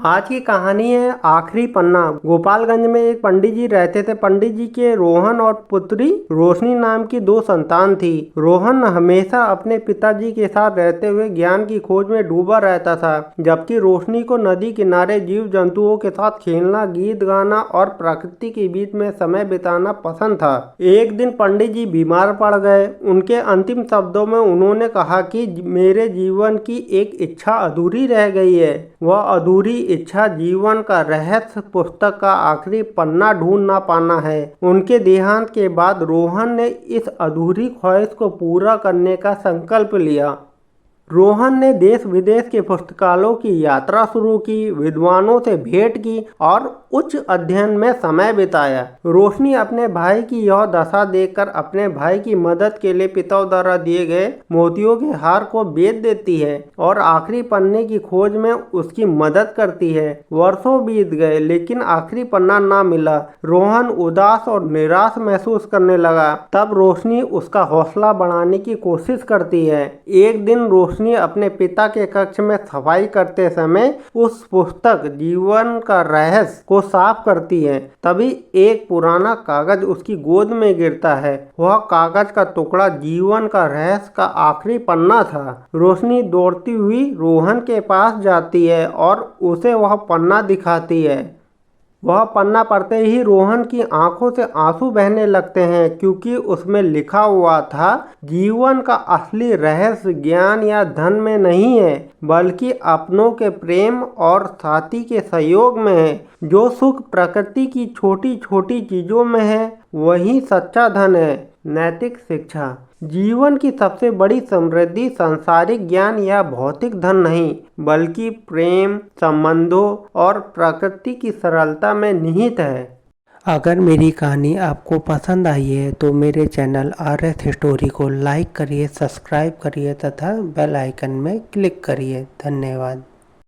आज की कहानी है आखिरी पन्ना। गोपालगंज में एक पंडित जी रहते थे। पंडित जी के रोहन और पुत्री रोशनी नाम की दो संतान थी। रोहन हमेशा अपने पिताजी के साथ रहते हुए ज्ञान की खोज में डूबा रहता था, जबकि रोशनी को नदी किनारे जीव जंतुओं के साथ खेलना, गीत गाना और प्रकृति के बीच में समय बिताना पसंद था। एक दिन पंडित जी बीमार पड़ गए। उनके अंतिम शब्दों में उन्होंने कहा कि मेरे जीवन की एक इच्छा अधूरी रह गई है। वह अधूरी इच्छा जीवन का रहस्य पुस्तक का आखिरी पन्ना ढूंढ ना पाना है। उनके देहांत के बाद रोहन ने इस अधूरी ख्वाहिश को पूरा करने का संकल्प लिया। रोहन ने देश विदेश के पुस्तकालयों की यात्रा शुरू की, विद्वानों से भेंट की और उच्च अध्ययन में समय बिताया। रोशनी अपने भाई की यह दशा देखकर अपने भाई की मदद के लिए पिता द्वारा दिए गए मोतियों के हार को बेच देती है और आखिरी पन्ने की खोज में उसकी मदद करती है। वर्षों बीत गए लेकिन आखिरी पन्ना ना मिला। रोहन उदास और निराश महसूस करने लगा। तब रोशनी उसका हौसला बढ़ाने की कोशिश करती है। एक दिन रोशनी अपने पिता के कक्ष में सफाई करते समय उस पुस्तक जीवन का रहस्य को साफ करती है। तभी एक पुराना कागज उसकी गोद में गिरता है। वह कागज का टुकड़ा जीवन का रहस्य का आखिरी पन्ना था। रोशनी दौड़ती हुई रोहन के पास जाती है और उसे वह पन्ना दिखाती है। वह पन्ना पढ़ते ही रोहन की आंखों से आंसू बहने लगते हैं, क्योंकि उसमें लिखा हुआ था जीवन का असली रहस्य ज्ञान या धन में नहीं है, बल्कि अपनों के प्रेम और साथी के सहयोग में है। जो सुख प्रकृति की छोटी छोटी चीजों में है वही सच्चा धन है। नैतिक शिक्षा। जीवन की सबसे बड़ी समृद्धि सांसारिक ज्ञान या भौतिक धन नहीं, बल्कि प्रेम, संबंधों और प्रकृति की सरलता में निहित है। अगर मेरी कहानी आपको पसंद आई है तो मेरे चैनल RS स्टोरी को लाइक करिए, सब्सक्राइब करिए तथा बेल आइकन में क्लिक करिए। धन्यवाद।